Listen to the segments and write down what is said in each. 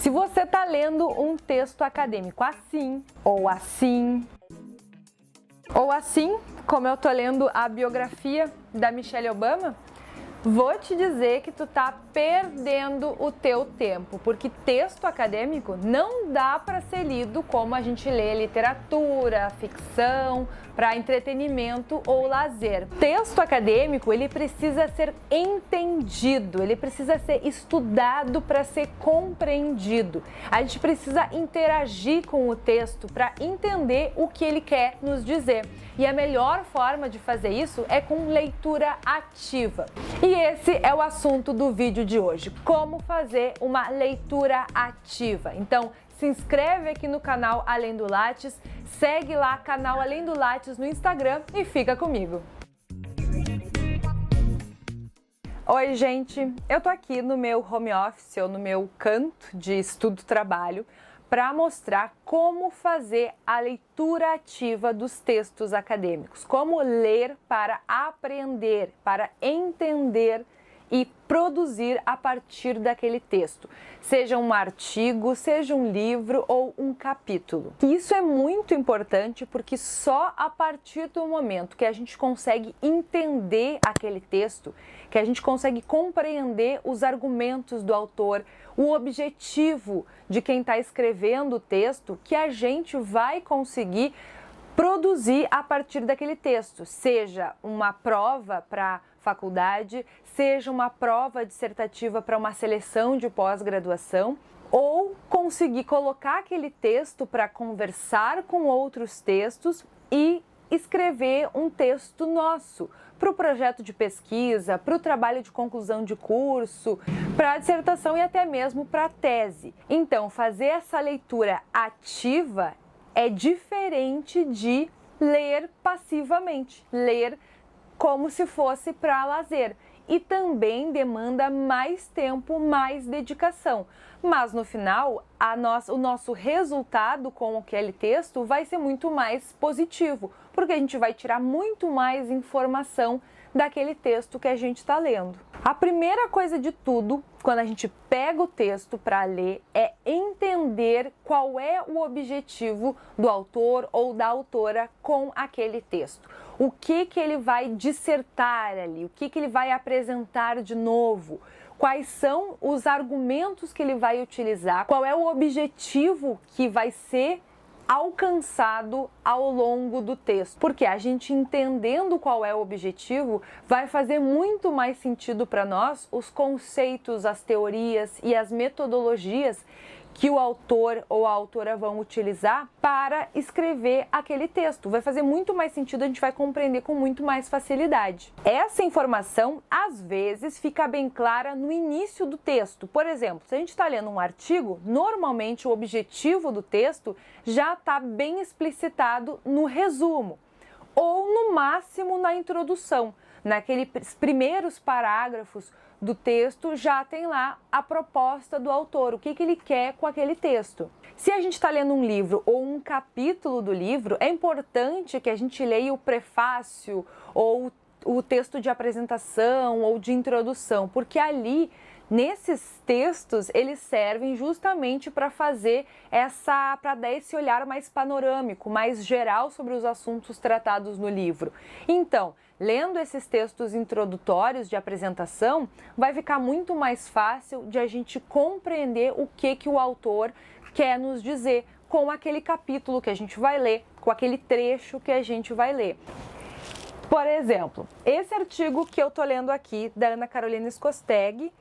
Se você está lendo um texto acadêmico assim, ou assim, como eu estou lendo a biografia da Michelle Obama, vou te dizer que tu tá perdendo o teu tempo, porque texto acadêmico não dá para ser lido como a gente lê literatura, ficção, para entretenimento ou lazer. Texto acadêmico, ele precisa ser entendido, ele precisa ser estudado para ser compreendido. A gente precisa interagir com o texto para entender o que ele quer nos dizer. E a melhor forma de fazer isso é com leitura ativa. E esse é o assunto do vídeo de hoje, como fazer uma leitura ativa. Então, se inscreve aqui no canal Além do Lattes, segue lá canal Além do Lattes no Instagram e fica comigo. Oi, gente! Eu tô aqui no meu home office ou no meu canto de estudo-trabalho para mostrar como fazer a leitura ativa dos textos acadêmicos, como ler para aprender, para entender e produzir a partir daquele texto, seja um artigo, seja um livro ou um capítulo. Isso é muito importante porque só a partir do momento que a gente consegue entender aquele texto, que a gente consegue compreender os argumentos do autor, o objetivo de quem está escrevendo o texto, que a gente vai conseguir produzir a partir daquele texto, seja uma prova para faculdade, seja uma prova dissertativa para uma seleção de pós-graduação, ou conseguir colocar aquele texto para conversar com outros textos e escrever um texto nosso para o projeto de pesquisa, para o trabalho de conclusão de curso, para a dissertação e até mesmo para a tese. Então, fazer essa leitura ativa é diferente de ler passivamente, ler como se fosse para lazer. E também demanda mais tempo, mais dedicação. Mas no final, o nosso resultado com aquele texto vai ser muito mais positivo, porque a gente vai tirar muito mais informação daquele texto que a gente está lendo. A primeira coisa de tudo, quando a gente pega o texto para ler, é entender qual é o objetivo do autor ou da autora com aquele texto. O que ele vai dissertar ali, o que ele vai apresentar de novo, quais são os argumentos que ele vai utilizar, qual é o objetivo que vai ser alcançado ao longo do texto. Porque a gente entendendo qual é o objetivo, vai fazer muito mais sentido para nós os conceitos, as teorias e as metodologias que o autor ou a autora vão utilizar para escrever aquele texto. Vai fazer muito mais sentido, a gente vai compreender com muito mais facilidade. Essa informação, às vezes, fica bem clara no início do texto. Por exemplo, se a gente está lendo um artigo, normalmente o objetivo do texto já está bem explicitado no resumo, ou no máximo na introdução. Naqueles primeiros parágrafos do texto já tem lá a proposta do autor, o que ele quer com aquele texto. Se a gente está lendo um livro ou um capítulo do livro, é importante que a gente leia o prefácio ou o texto de apresentação ou de introdução, porque ali, nesses textos, eles servem justamente para para dar esse olhar mais panorâmico, mais geral sobre os assuntos tratados no livro. Então, lendo esses textos introdutórios de apresentação, vai ficar muito mais fácil de a gente compreender o que o autor quer nos dizer com aquele capítulo que a gente vai ler, com aquele trecho que a gente vai ler. Por exemplo, esse artigo que eu tô lendo aqui, da Ana Carolina Skosteg,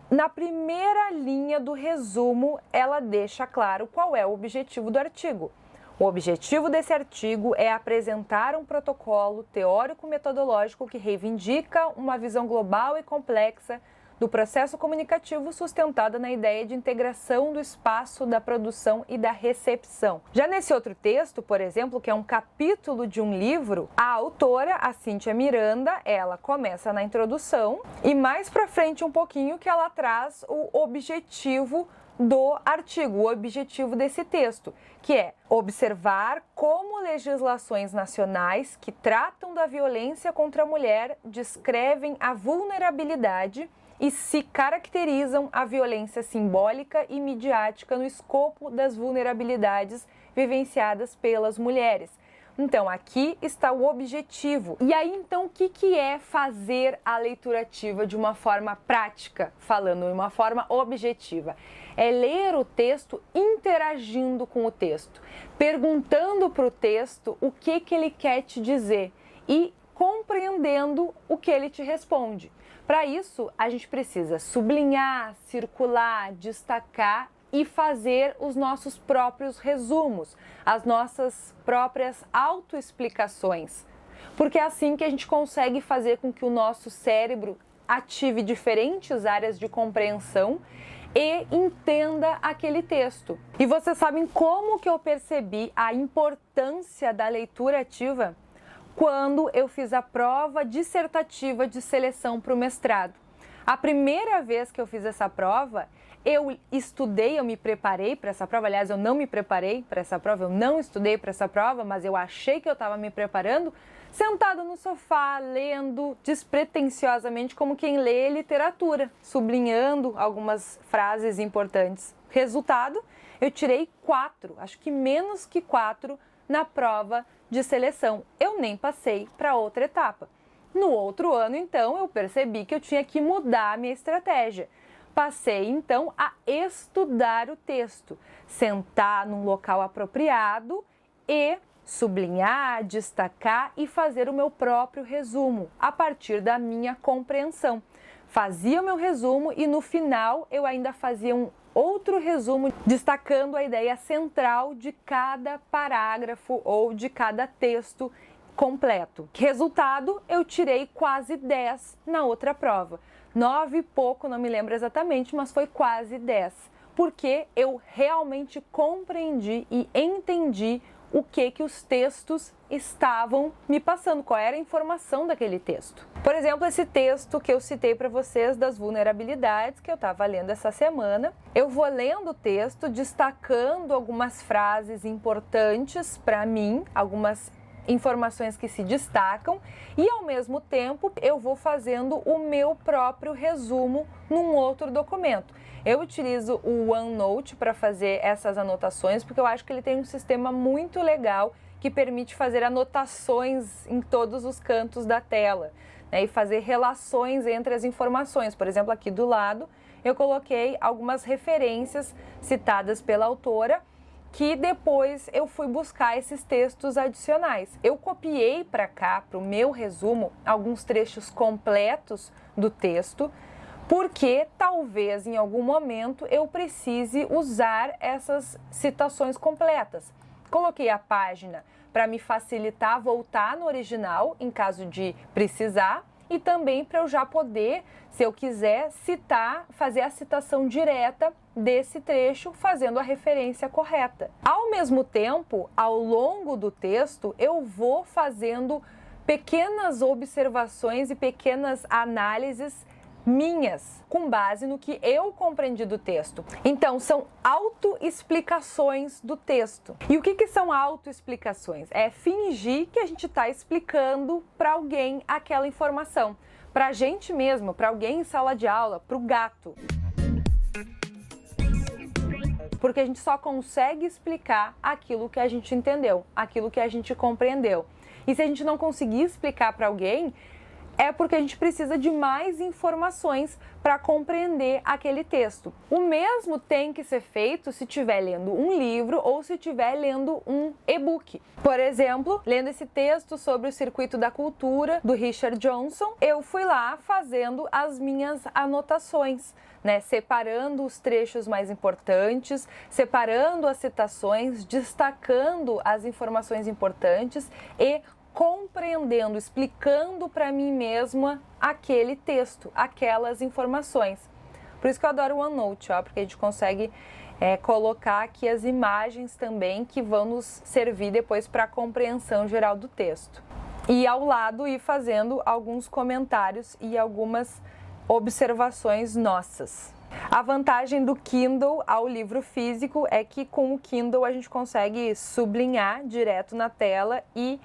na primeira linha do resumo, ela deixa claro qual é o objetivo do artigo. O objetivo desse artigo é apresentar um protocolo teórico-metodológico que reivindica uma visão global e complexa do processo comunicativo sustentada na ideia de integração do espaço, da produção e da recepção. Já nesse outro texto, por exemplo, que é um capítulo de um livro, a autora, a Cíntia Miranda, ela começa na introdução e mais pra frente um pouquinho que ela traz o objetivo do artigo, o objetivo desse texto, que é observar como legislações nacionais que tratam da violência contra a mulher descrevem a vulnerabilidade e se caracterizam a violência simbólica e midiática no escopo das vulnerabilidades vivenciadas pelas mulheres. Então, aqui está o objetivo. E aí, então, o que é fazer a leitura ativa de uma forma prática, falando de uma forma objetiva? É ler o texto interagindo com o texto, perguntando para o texto o que ele quer te dizer e compreendendo o que ele te responde. Para isso, a gente precisa sublinhar, circular, destacar e fazer os nossos próprios resumos, as nossas próprias autoexplicações. Porque é assim que a gente consegue fazer com que o nosso cérebro ative diferentes áreas de compreensão e entenda aquele texto. E vocês sabem como que eu percebi a importância da leitura ativa? Quando eu fiz a prova dissertativa de seleção para o mestrado. A primeira vez que eu fiz essa prova, eu estudei, eu me preparei para essa prova. Aliás, eu não me preparei para essa prova, eu não estudei para essa prova, mas eu achei que eu estava me preparando, sentada no sofá, lendo despretensiosamente como quem lê literatura, sublinhando algumas frases importantes. Resultado, eu tirei 4, acho que menos que 4 na prova de seleção. Eu nem passei para outra etapa. No outro ano, então, eu percebi que eu tinha que mudar a minha estratégia. Passei, então, a estudar o texto, sentar num local apropriado e sublinhar, destacar e fazer o meu próprio resumo, a partir da minha compreensão. Fazia o meu resumo e, no final, eu ainda fazia um outro resumo, destacando a ideia central de cada parágrafo ou de cada texto completo. Resultado, eu tirei quase 10 na outra prova. 9 e pouco, não me lembro exatamente, mas foi quase 10. Porque eu realmente compreendi e entendi o que os textos estavam me passando, qual era a informação daquele texto. Por exemplo, esse texto que eu citei para vocês das vulnerabilidades, que eu estava lendo essa semana, eu vou lendo o texto, destacando algumas frases importantes para mim, algumas informações que se destacam e, ao mesmo tempo, eu vou fazendo o meu próprio resumo num outro documento. Eu utilizo o OneNote para fazer essas anotações porque eu acho que ele tem um sistema muito legal que permite fazer anotações em todos os cantos da tela, né, e fazer relações entre as informações. Por exemplo, aqui do lado eu coloquei algumas referências citadas pela autora, que depois eu fui buscar esses textos adicionais. Eu copiei para cá, para o meu resumo, alguns trechos completos do texto, porque talvez em algum momento eu precise usar essas citações completas. Coloquei a página para me facilitar voltar no original em caso de precisar, e também para eu já poder, se eu quiser, citar, fazer a citação direta desse trecho, fazendo a referência correta. Ao mesmo tempo, ao longo do texto, eu vou fazendo pequenas observações e pequenas análises minhas, com base no que eu compreendi do texto. Então, são autoexplicações do texto. E o que são autoexplicações? É fingir que a gente está explicando para alguém aquela informação. Para a gente mesmo, para alguém em sala de aula, para o gato. Porque a gente só consegue explicar aquilo que a gente entendeu, aquilo que a gente compreendeu. E se a gente não conseguir explicar para alguém, é porque a gente precisa de mais informações para compreender aquele texto. O mesmo tem que ser feito se estiver lendo um livro ou se estiver lendo um e-book. Por exemplo, lendo esse texto sobre o Circuito da Cultura, do Richard Johnson, eu fui lá fazendo as minhas anotações, né? Separando os trechos mais importantes, separando as citações, destacando as informações importantes e compreendendo, explicando para mim mesma aquele texto, aquelas informações. Por isso que eu adoro o OneNote, porque a gente consegue colocar aqui as imagens também que vão nos servir depois para a compreensão geral do texto. E ao lado ir fazendo alguns comentários e algumas observações nossas. A vantagem do Kindle ao livro físico é que com o Kindle a gente consegue sublinhar direto na tela e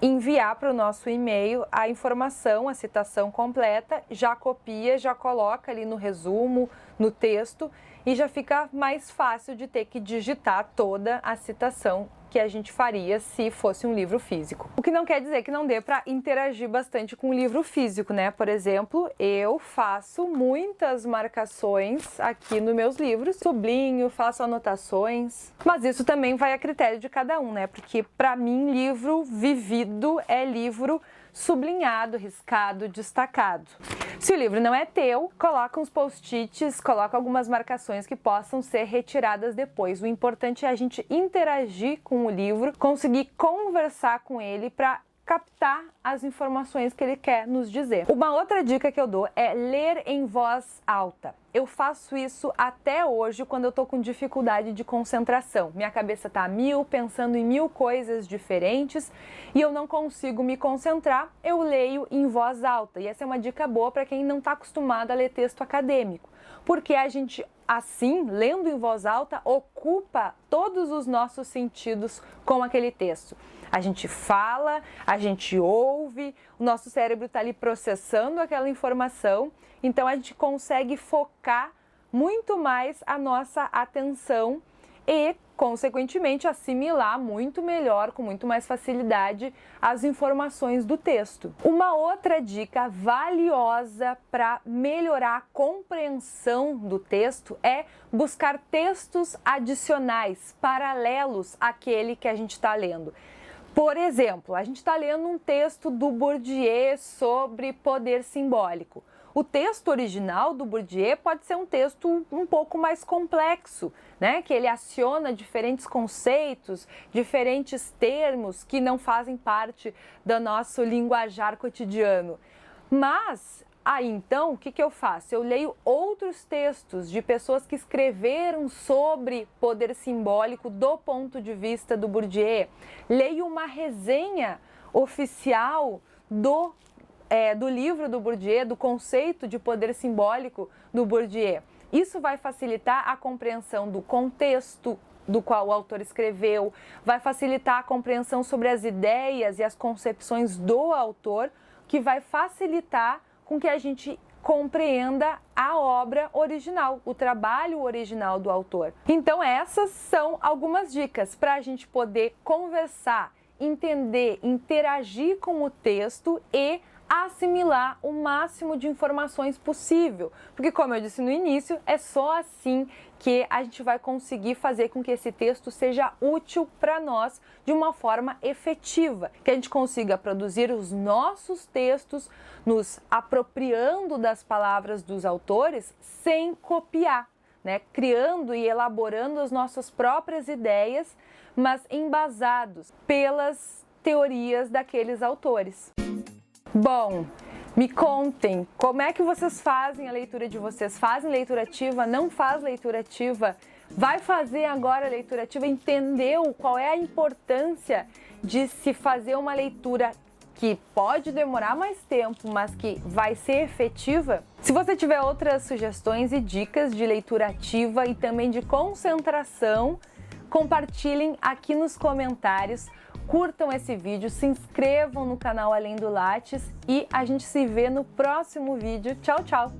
enviar para o nosso e-mail a informação, a citação completa, já copia, já coloca ali no resumo, no texto, e já fica mais fácil de ter que digitar toda a citação que a gente faria se fosse um livro físico. O que não quer dizer que não dê para interagir bastante com o livro físico, né? Por exemplo, eu faço muitas marcações aqui nos meus livros, sublinho, faço anotações, mas isso também vai a critério de cada um, né? Porque para mim, livro vivido é livro sublinhado, riscado, destacado. Se o livro não é teu, coloca uns post-its, coloca algumas marcações que possam ser retiradas depois. O importante é a gente interagir com o livro, conseguir conversar com ele para captar as informações que ele quer nos dizer. Uma outra dica que eu dou é ler em voz alta. Eu faço isso até hoje quando eu tô com dificuldade de concentração. Minha cabeça tá a mil, pensando em mil coisas diferentes e eu não consigo me concentrar, eu leio em voz alta. E essa é uma dica boa para quem não está acostumado a ler texto acadêmico, porque a gente, assim, lendo em voz alta, ocupa todos os nossos sentidos com aquele texto. A gente fala, a gente ouve, o nosso cérebro está ali processando aquela informação, então a gente consegue focar muito mais a nossa atenção e, consequentemente, assimilar muito melhor, com muito mais facilidade, as informações do texto. Uma outra dica valiosa para melhorar a compreensão do texto é buscar textos adicionais, paralelos àquele que a gente está lendo. Por exemplo, a gente está lendo um texto do Bourdieu sobre poder simbólico. O texto original do Bourdieu pode ser um texto um pouco mais complexo, né? Que ele aciona diferentes conceitos, diferentes termos que não fazem parte do nosso linguajar cotidiano. Mas aí então, o que eu faço? Eu leio outros textos de pessoas que escreveram sobre poder simbólico do ponto de vista do Bourdieu. Leio uma resenha oficial do livro do Bourdieu, do conceito de poder simbólico do Bourdieu. Isso vai facilitar a compreensão do contexto do qual o autor escreveu, vai facilitar a compreensão sobre as ideias e as concepções do autor, que vai facilitar com que a gente compreenda a obra original, o trabalho original do autor. Então essas são algumas dicas para a gente poder conversar, entender, interagir com o texto e assimilar o máximo de informações possível, porque como eu disse no início, é só assim que a gente vai conseguir fazer com que esse texto seja útil para nós de uma forma efetiva, que a gente consiga produzir os nossos textos nos apropriando das palavras dos autores sem copiar, né? Criando e elaborando as nossas próprias ideias, mas embasados pelas teorias daqueles autores. Bom, me contem, como é que vocês fazem a leitura de vocês? Fazem leitura ativa? Não faz leitura ativa? Vai fazer agora a leitura ativa? Entendeu qual é a importância de se fazer uma leitura que pode demorar mais tempo, mas que vai ser efetiva? Se você tiver outras sugestões e dicas de leitura ativa e também de concentração, compartilhem aqui nos comentários. Curtam esse vídeo, se inscrevam no canal Além do Lattes e a gente se vê no próximo vídeo. Tchau, tchau!